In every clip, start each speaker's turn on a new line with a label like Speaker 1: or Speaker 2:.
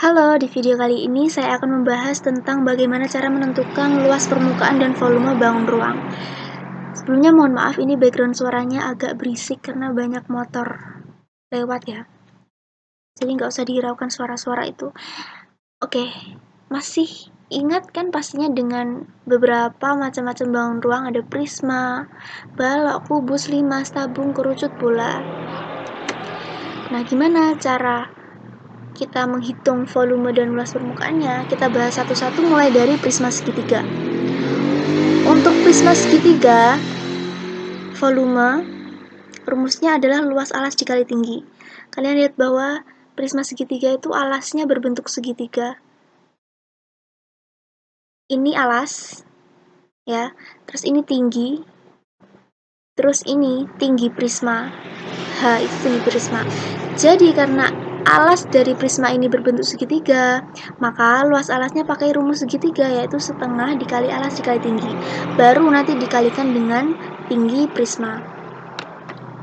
Speaker 1: Halo, di video kali ini saya akan membahas tentang bagaimana cara menentukan luas permukaan dan volume bangun ruang. Sebelumnya mohon maaf, ini background suaranya agak berisik karena banyak motor lewat ya. Jadi nggak usah dihiraukan suara-suara itu. Oke, masih ingat kan pastinya dengan beberapa macam-macam bangun ruang, ada prisma, balok, kubus, limas, tabung, kerucut, bola. Nah, gimana cara kita menghitung volume dan luas permukaannya? Kita bahas satu-satu mulai dari prisma segitiga. Untuk prisma segitiga, volume rumusnya adalah luas alas dikali tinggi. Kalian lihat bahwa prisma segitiga itu alasnya berbentuk segitiga. Ini alas, ya. Terus ini tinggi. Terus ini tinggi prisma. Itu tinggi prisma. Jadi karena alas dari prisma ini berbentuk segitiga, maka luas alasnya pakai rumus segitiga, yaitu setengah dikali alas dikali tinggi. Baru nanti dikalikan dengan tinggi prisma.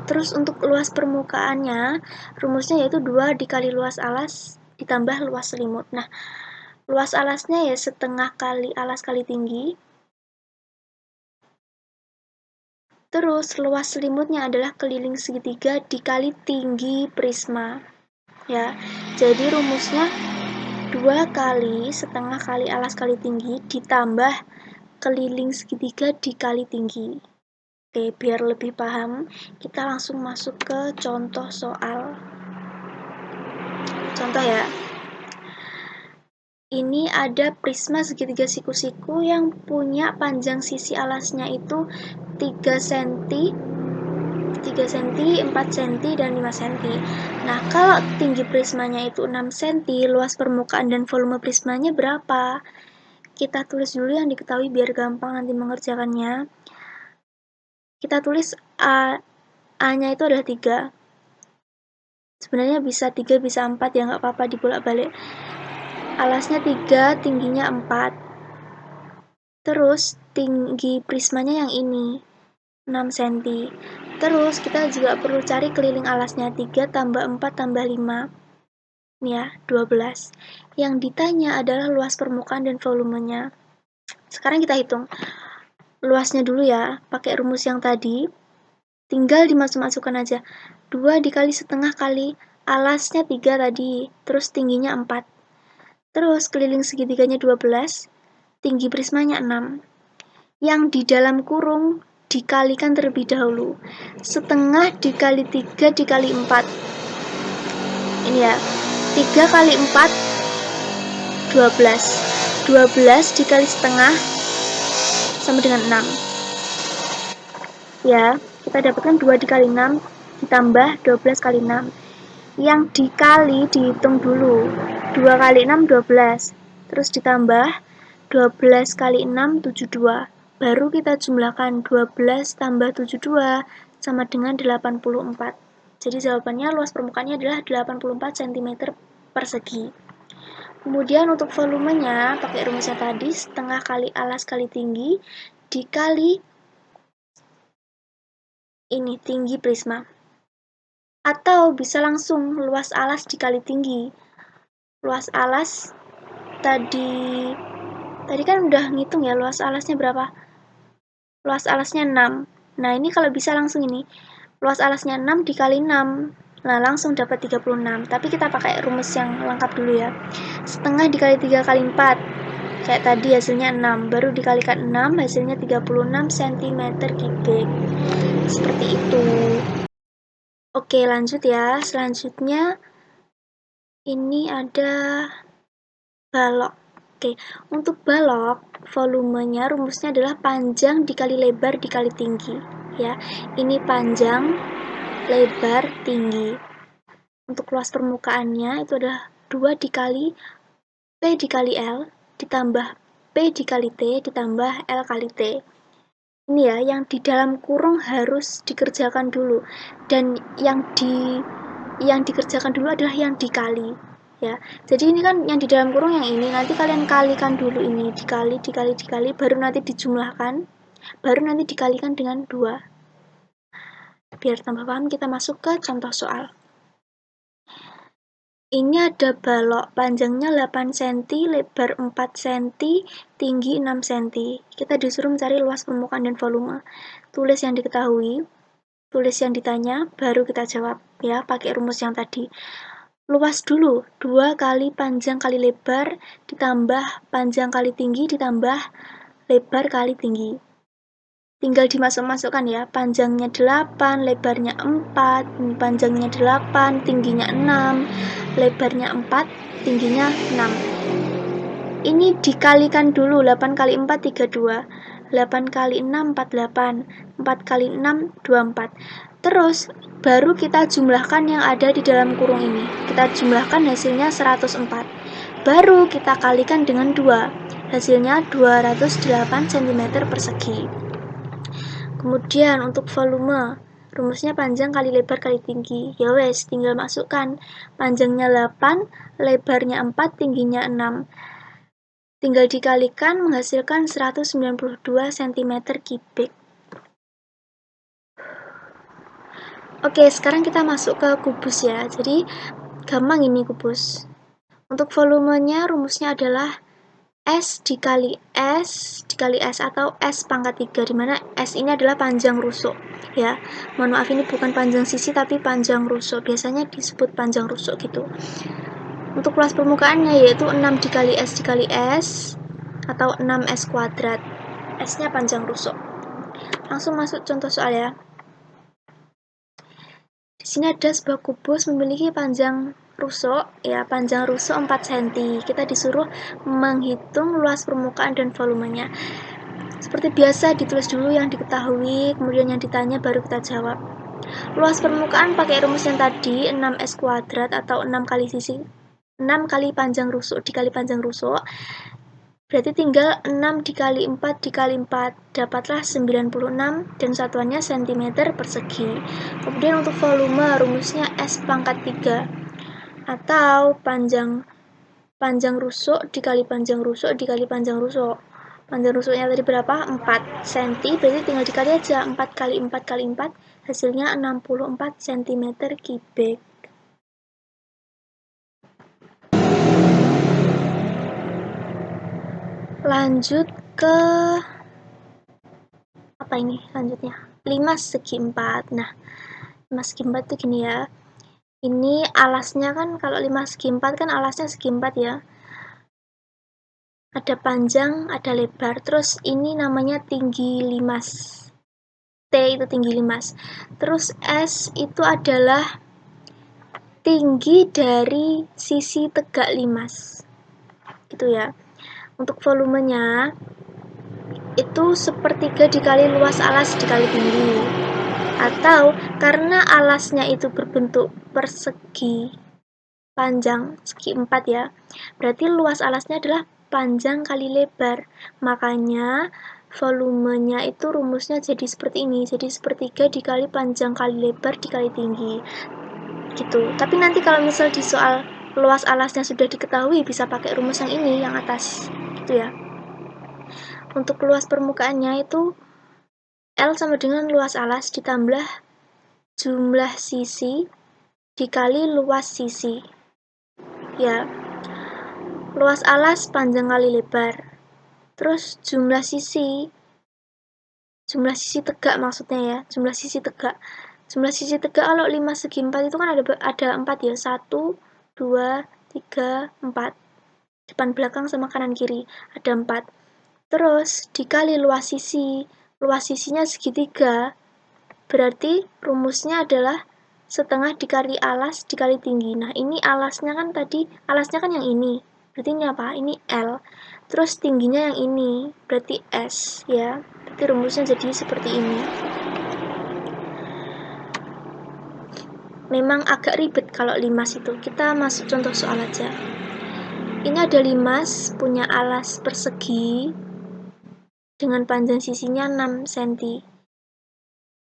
Speaker 1: Terus untuk luas permukaannya, rumusnya yaitu 2 dikali luas alas ditambah luas selimut. Nah, luas alasnya ya setengah kali alas kali tinggi. Terus luas selimutnya adalah keliling segitiga dikali tinggi prisma. Ya, jadi rumusnya 2 kali setengah kali alas kali tinggi ditambah keliling segitiga dikali tinggi. Oke, biar lebih paham, kita langsung masuk ke contoh soal. Contoh ya. Ini ada prisma segitiga siku-siku yang punya panjang sisi alasnya itu 3 cm, 4 cm, dan 5 cm. Nah, kalau tinggi prismanya itu 6 cm, luas permukaan dan volume prismanya berapa? Kita tulis dulu yang diketahui biar gampang nanti mengerjakannya. Kita tulis A-nya itu adalah 3. Sebenarnya bisa 3, bisa 4, ya nggak apa-apa dibolak-balik. Alasnya 3, tingginya 4. Terus tinggi prismanya yang ini 6 cm. Terus kita juga perlu cari keliling alasnya, 3 tambah 4 tambah 5. Ini ya, 12. Yang ditanya adalah luas permukaan dan volumenya. Sekarang kita hitung. Luasnya dulu ya, pakai rumus yang tadi. Tinggal dimasuk-masukkan aja. 2 dikali setengah kali alasnya 3 tadi, terus tingginya 4. Terus keliling segitiganya 12, tinggi prismanya 6. Yang di dalam kurung dikalikan terlebih dahulu. Setengah dikali 3 dikali 4. Ini ya, 3 kali 4, 12. 12 dikali setengah sama dengan 6. Ya, kita dapatkan 2 dikali 6 ditambah 12 kali 6. Yang dikali dihitung dulu. 2 kali 6, 12. Terus ditambah 12 kali 6, 72. Baru kita jumlahkan 12 tambah 72 sama dengan 84. Jadi jawabannya luas permukaannya adalah 84 cm persegi. Kemudian untuk volumenya, pakai rumusnya tadi, setengah kali alas kali tinggi dikali ini, tinggi prisma. Atau bisa langsung luas alas dikali tinggi. Luas alas tadi kan udah ngitung ya, luas alasnya berapa? Luas alasnya 6. Nah, ini kalau bisa langsung ini. Luas alasnya 6 dikali 6. Nah, langsung dapat 36. Tapi kita pakai rumus yang lengkap dulu ya. Setengah dikali 3 kali 4. Kayak tadi hasilnya 6. Baru dikalikan 6, hasilnya 36 cm kubik. Seperti itu. Oke, lanjut ya. Selanjutnya ini ada balok. Oke, untuk balok, volumenya rumusnya adalah panjang dikali lebar dikali tinggi. Ya, ini panjang, lebar, tinggi. Untuk luas permukaannya itu adalah 2 dikali P dikali L ditambah P dikali T ditambah L kali T. Ini ya, yang di dalam kurung harus dikerjakan dulu, dan yang dikerjakan dulu adalah yang dikali ya. Jadi ini kan yang di dalam kurung yang ini, nanti kalian kalikan dulu, ini dikali, baru nanti dijumlahkan, baru nanti dikalikan dengan 2. Biar tambah paham, kita masuk ke contoh soal. Ini ada balok, panjangnya 8 cm, lebar 4 cm, tinggi 6 cm. Kita disuruh mencari luas permukaan dan volume. Tulis yang diketahui, tulis yang ditanya, baru kita jawab ya, pakai rumus yang tadi. Luas dulu, 2 kali panjang kali lebar, ditambah panjang kali tinggi, ditambah lebar kali tinggi. Tinggal dimasuk-masukkan ya, panjangnya 8, lebarnya 4, panjangnya 8, tingginya 6, lebarnya 4, tingginya 6. Ini dikalikan dulu, 8 kali 4, 32. 8 kali 6, 48. 4 kali 6, 24. Terus, baru kita jumlahkan yang ada di dalam kurung ini. Kita jumlahkan hasilnya 104. Baru kita kalikan dengan 2. Hasilnya 208 cm persegi. Kemudian untuk volume, rumusnya panjang kali lebar kali tinggi. Ya wes, tinggal masukkan. Panjangnya 8, lebarnya 4, tingginya 6. Tinggal dikalikan menghasilkan 192 cm kubik. Oke, sekarang kita masuk ke kubus ya. Jadi, gampang ini kubus. Untuk volumenya rumusnya adalah S dikali S atau S pangkat 3, dimana S ini adalah panjang rusuk ya. Mohon maaf, ini bukan panjang sisi tapi panjang rusuk, biasanya disebut panjang rusuk gitu. Untuk luas permukaannya yaitu 6 dikali S atau 6S kuadrat. S nya panjang rusuk. Langsung masuk contoh soal ya. Di sini ada sebuah kubus memiliki panjang rusuk ya, panjang rusuk 4 cm. Kita disuruh menghitung luas permukaan dan volumenya. Seperti biasa ditulis dulu yang diketahui, kemudian yang ditanya baru kita jawab. Luas permukaan pakai rumus yang tadi, 6S kuadrat atau 6 kali sisi 6 kali panjang rusuk dikali panjang rusuk. Berarti tinggal 6 dikali 4 dikali 4, dapatlah 96 dan satuannya cm persegi. Kemudian untuk volume rumusnya S pangkat 3 atau panjang rusuk dikali panjang rusuk dikali panjang rusuk. Panjang rusuknya tadi berapa? 4 cm, berarti tinggal dikali aja 4 kali 4 kali 4, hasilnya 64 cm kubik. Lanjut ke apa ini lanjutnya? 5 segi 4. Nah, 5 segi 4 tuh gini ya. Ini alasnya kan kalau 5 segi 4 kan alasnya segi 4 ya. Ada panjang, ada lebar. Terus ini namanya tinggi limas. T itu tinggi limas. Terus S itu adalah tinggi dari sisi tegak limas. Gitu ya. Untuk volumenya itu sepertiga dikali luas alas dikali tinggi. Atau karena alasnya itu berbentuk persegi panjang segi 4 ya, berarti luas alasnya adalah panjang kali lebar. Makanya volumenya itu rumusnya jadi seperti ini, jadi sepertiga dikali panjang kali lebar dikali tinggi gitu. Tapi nanti kalau misal di soal luas alasnya sudah diketahui, bisa pakai rumus yang ini, yang atas gitu ya. Untuk luas permukaannya itu L sama dengan luas alas ditambah jumlah sisi dikali luas sisi. Ya, luas alas panjang kali lebar. Terus jumlah sisi tegak maksudnya ya, jumlah sisi tegak. Jumlah sisi tegak kalau 5 segi 4 itu kan ada 4 ya, 1, 2, 3, 4. Depan belakang sama kanan kiri ada 4. Terus dikali luas sisi. Luas sisinya segitiga. Berarti rumusnya adalah setengah dikali alas dikali tinggi. Nah, ini alasnya kan tadi, alasnya kan yang ini. Berarti ini apa? Ini L. Terus tingginya yang ini. Berarti S ya. Berarti rumusnya jadi seperti ini. Memang agak ribet kalau limas itu. Kita masuk contoh soal aja. Ini ada limas punya alas persegi dengan panjang sisinya 6 cm.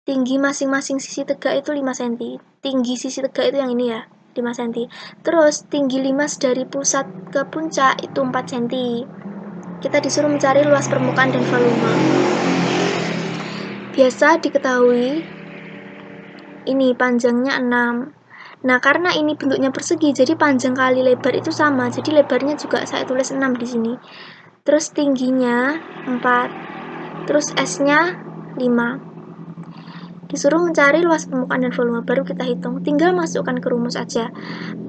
Speaker 1: Tinggi masing-masing sisi tegak itu 5 cm. Tinggi sisi tegak itu yang ini ya, 5 cm. Terus tinggi limas dari pusat ke puncak itu 4 cm. Kita disuruh mencari luas permukaan dan volume. Biasa diketahui ini panjangnya 6. Nah, karena ini bentuknya persegi, jadi panjang kali lebar itu sama. Jadi lebarnya juga saya tulis 6 di sini. Terus tingginya 4. Terus S-nya 5. Disuruh mencari luas permukaan dan volume, baru kita hitung. Tinggal masukkan ke rumus aja.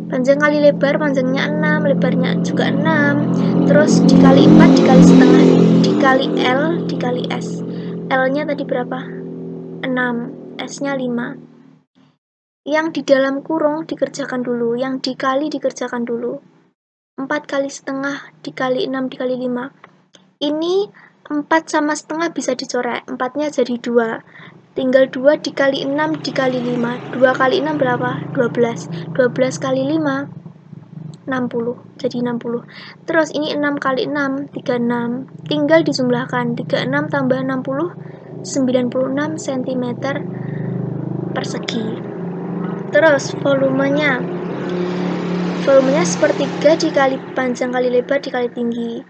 Speaker 1: Panjang kali lebar, panjangnya 6, lebarnya juga 6. Terus dikali 4, dikali setengah, dikali L, dikali S. L-nya tadi berapa? 6, S-nya 5. Yang di dalam kurung dikerjakan dulu, yang dikali dikerjakan dulu. 4 kali setengah dikali 6 dikali 5. Ini 4 sama setengah bisa dicoret, 4-nya jadi 2. Tinggal 2 dikali 6 dikali 5. 2 kali 6 berapa? 12. 12 kali 5, 60. Jadi 60. Terus ini 6 kali 6, 36. Tinggal dijumlahkan. 36 tambah 60, 96 cm persegi. Terus volumenya sepertiga dikali panjang kali lebar dikali tinggi.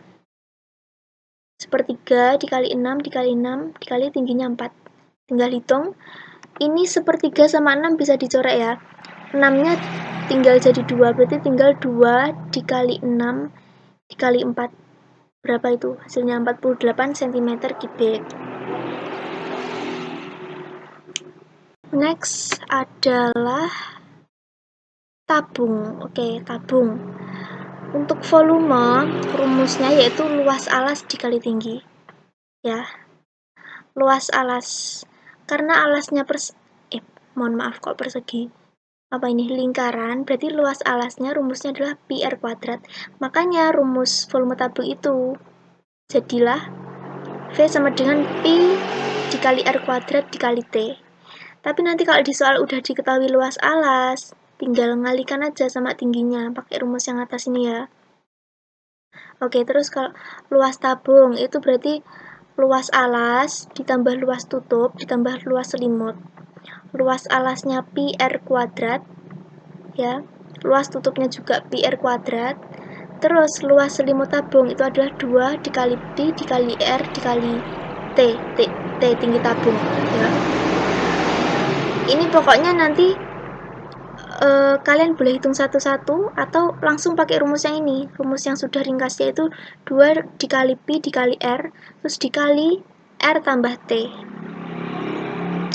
Speaker 1: Sepertiga dikali 6 dikali 6 dikali tingginya 4. Tinggal hitung. Ini sepertiga sama 6 bisa dicoret ya. 6-nya tinggal jadi 2, berarti tinggal 2 dikali 6 dikali 4. Berapa itu? Hasilnya 48 cm kubik. Next adalah tabung. Oke, tabung. Untuk volume, rumusnya yaitu luas alas dikali tinggi. Ya. Luas alas. Karena alasnya persegi. Apa ini? Lingkaran, berarti luas alasnya rumusnya adalah pi r kuadrat. Makanya rumus volume tabung itu jadilah V sama dengan pi dikali r kuadrat dikali T. Tapi nanti kalau di soal udah diketahui luas alas, tinggal ngalikan aja sama tingginya pakai rumus yang atas ini ya. Oke, terus kalau luas tabung itu berarti luas alas ditambah luas tutup ditambah luas selimut. Luas alasnya pi r kuadrat ya. Luas tutupnya juga pi r kuadrat. Terus luas selimut tabung itu adalah 2 dikali pi dikali r dikali T tinggi tabung ya. Ini pokoknya nanti kalian boleh hitung satu-satu atau langsung pakai rumus yang ini. Rumus yang sudah ringkas yaitu 2 dikali pi dikali r terus dikali r tambah T.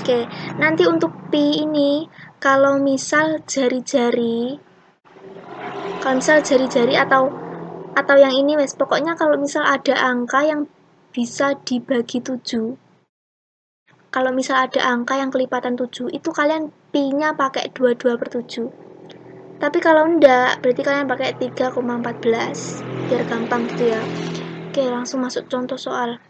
Speaker 1: Oke, nanti untuk pi ini kalau misal jari-jari atau yang ini wes, pokoknya kalau misal ada angka yang bisa dibagi 7. Kalau misal ada angka yang kelipatan 7, itu kalian pi-nya pakai 22/7. Tapi kalau enggak, berarti kalian pakai 3,14 biar gampang gitu ya. Oke, langsung masuk contoh soal.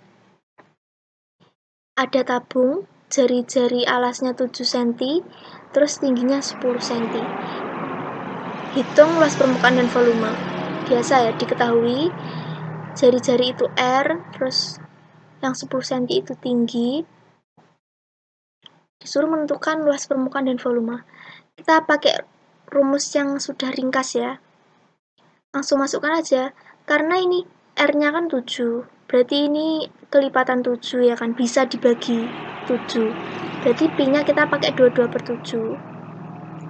Speaker 1: Ada tabung, jari-jari alasnya 7 cm, terus tingginya 10 cm. Hitung luas permukaan dan volume. Biasa ya, diketahui jari-jari itu R, terus yang 10 cm itu tinggi. Disuruh menentukan luas permukaan dan volume. Kita pakai rumus yang sudah ringkas ya. Langsung masukkan aja. Karena ini R-nya kan 7. Berarti ini kelipatan 7 ya kan. Bisa dibagi 7. Berarti Pi-nya kita pakai 22/7.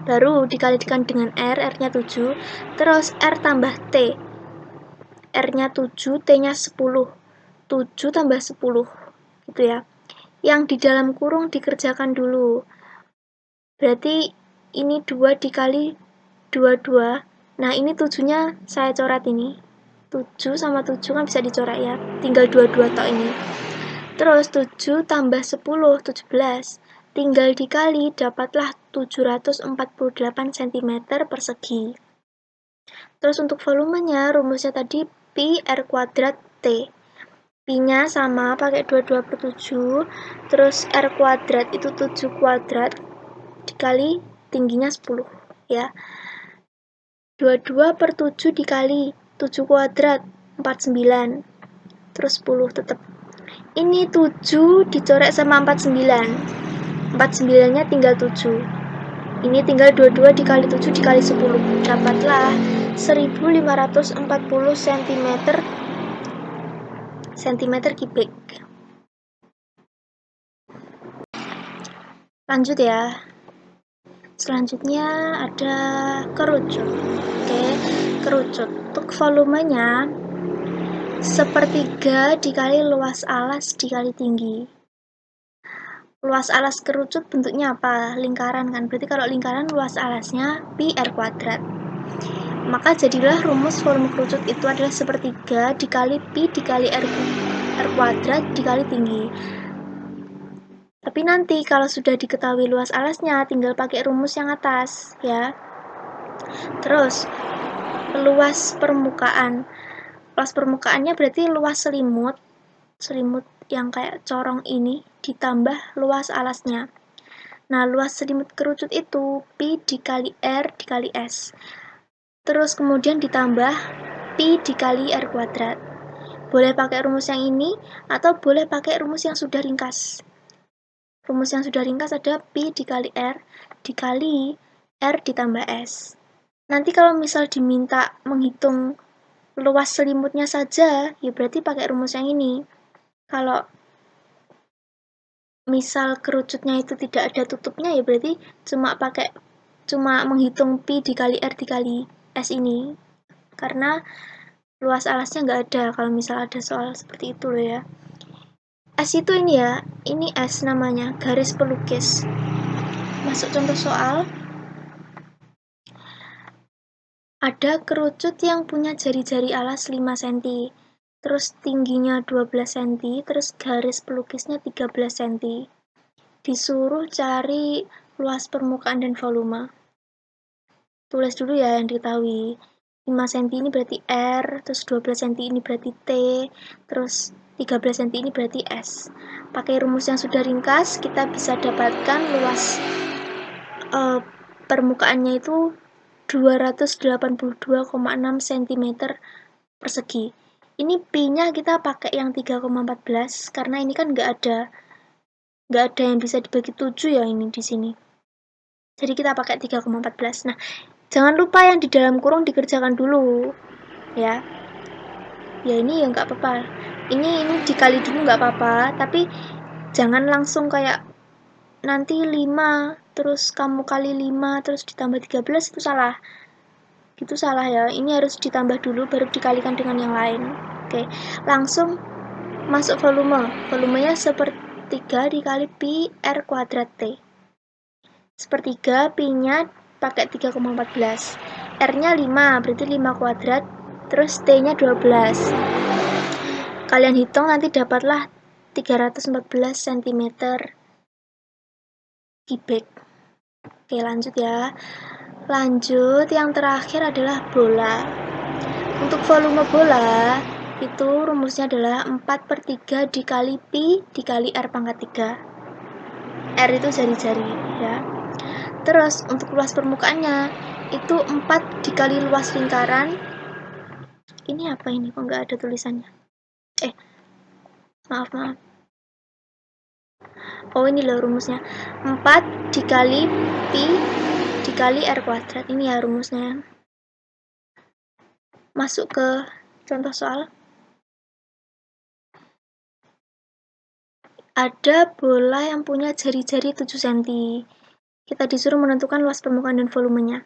Speaker 1: Baru dikalikan dengan R, R-nya 7. Terus R tambah T. R-nya 7, T-nya 10. 7 tambah 10. Gitu ya. Yang di dalam kurung dikerjakan dulu. Berarti ini 2 dikali 22. Nah, ini 7-nya saya coret ini. 7 sama 7 kan bisa dicoret ya. Tinggal 22 tok ini. Terus 7 tambah 10, 17. Tinggal dikali, dapatlah 748 cm persegi. Terus untuk volumenya, rumusnya tadi pi r kuadrat T. Pi-nya sama pakai 22/7, terus R kuadrat itu 7 kuadrat dikali tingginya 10 ya. 22/7 dikali 7 kuadrat 49, terus 10 tetap. Ini 7 dicoret sama 49. 49-nya tinggal 7. Ini tinggal 22 dikali 7 dikali 10. Dapatlah 1540 cm kubik. Lanjut ya. Selanjutnya ada kerucut. Oke, kerucut. Untuk volumenya sepertiga dikali luas alas dikali tinggi. Luas alas kerucut bentuknya apa? Lingkaran kan? Berarti kalau lingkaran luas alasnya pi r kuadrat. Maka jadilah rumus volume kerucut itu adalah sepertiga dikali pi dikali r kuadrat dikali tinggi. Tapi nanti kalau sudah diketahui luas alasnya, tinggal pakai rumus yang atas ya. Terus luas permukaan. Luas permukaannya berarti luas selimut yang kayak corong ini ditambah luas alasnya. Nah, luas selimut kerucut itu pi dikali r dikali s. Terus kemudian ditambah pi dikali r kuadrat. Boleh pakai rumus yang ini atau boleh pakai rumus yang sudah ringkas. Rumus yang sudah ringkas ada pi dikali r dikali r ditambah s. Nanti kalau misal diminta menghitung luas selimutnya saja, ya berarti pakai rumus yang ini. Kalau misal kerucutnya itu tidak ada tutupnya, ya berarti cuma menghitung pi dikali r dikali s ini. Karena luas alasnya nggak ada kalau misal ada soal seperti itu loh ya. S itu ini ya, ini S namanya, garis pelukis. Masuk contoh soal. Ada kerucut yang punya jari-jari alas 5 cm, terus tingginya 12 cm, terus garis pelukisnya 13 cm. Disuruh cari luas permukaan dan volume. Tulis dulu ya yang diketahui. 5 cm ini berarti R, terus 12 cm ini berarti T, terus 13 cm ini berarti S. Pakai rumus yang sudah ringkas, kita bisa dapatkan luas permukaannya itu 282,6 cm persegi. Ini pi-nya kita pakai yang 3,14 karena ini kan nggak ada yang bisa dibagi 7 ya ini di sini. Jadi kita pakai 3,14. Nah, jangan lupa yang di dalam kurung dikerjakan dulu ya. Ya ini ya nggak apa-apa. Ini dikali dulu nggak apa-apa, tapi jangan langsung kayak nanti 5 terus kamu kali 5 terus ditambah 13 itu salah. Itu salah ya. Ini harus ditambah dulu baru dikalikan dengan yang lain. Oke, langsung masuk volume. Volumenya sepertiga dikali pi r kuadrat T. Sepertiga pi-nya pakai 3,14. R-nya 5, berarti 5 kuadrat. Terus T-nya 12. Kalian hitung nanti dapatlah 314 cm kubik. Oke, lanjut ya. Lanjut, yang terakhir adalah bola. Untuk volume bola, itu rumusnya adalah 4/3 dikali pi dikali r pangkat 3. R itu jari-jari ya. Terus untuk luas permukaannya itu 4 dikali luas lingkaran. Ini apa ini? Kok nggak ada tulisannya? Maaf. Oh, ini loh rumusnya. 4 dikali pi dikali r kuadrat. Ini ya rumusnya. Masuk ke contoh soal. Ada bola yang punya jari-jari 7 cm. Kita disuruh menentukan luas permukaan dan volumenya.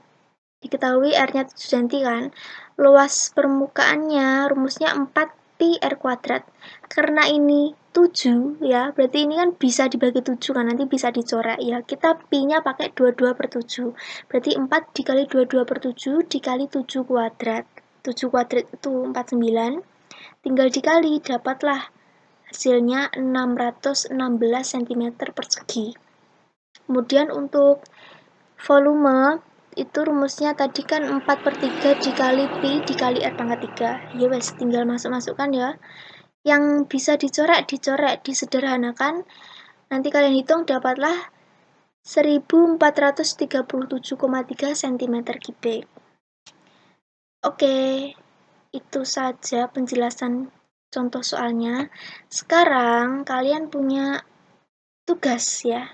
Speaker 1: Diketahui R-nya 7 cm kan. Luas permukaannya rumusnya 4 pi R kuadrat. Karena ini 7 ya, berarti ini kan bisa dibagi 7 kan, nanti bisa dicoret ya. Kita pi-nya pakai 22/7. Berarti 4 dikali 22/7 dikali 7 kuadrat. 7 kuadrat itu 49. Tinggal dikali, dapatlah hasilnya 616 cm persegi. Kemudian untuk volume itu rumusnya tadi kan 4/3 dikali pi dikali r pangkat 3. Ya wes, tinggal masukkan ya. Yang bisa dicoret, disederhanakan. Nanti kalian hitung dapatlah 1437,3 cm kubik. Oke, itu saja penjelasan contoh soalnya. Sekarang kalian punya tugas ya.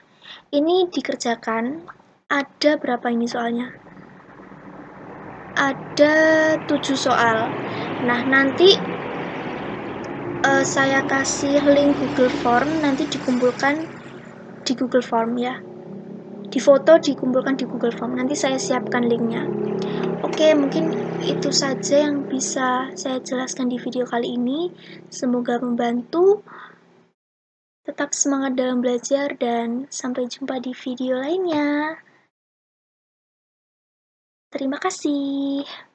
Speaker 1: Ini dikerjakan. Ada berapa ini soalnya? Ada 7 soal. Nah, nanti saya kasih link Google Form, nanti dikumpulkan di Google Form ya. difoto, dikumpulkan di Google Form. Nanti saya siapkan linknya. Oke, mungkin itu saja yang bisa saya jelaskan di video kali ini. Semoga membantu. Tetap semangat dalam belajar dan sampai jumpa di video lainnya. Terima kasih.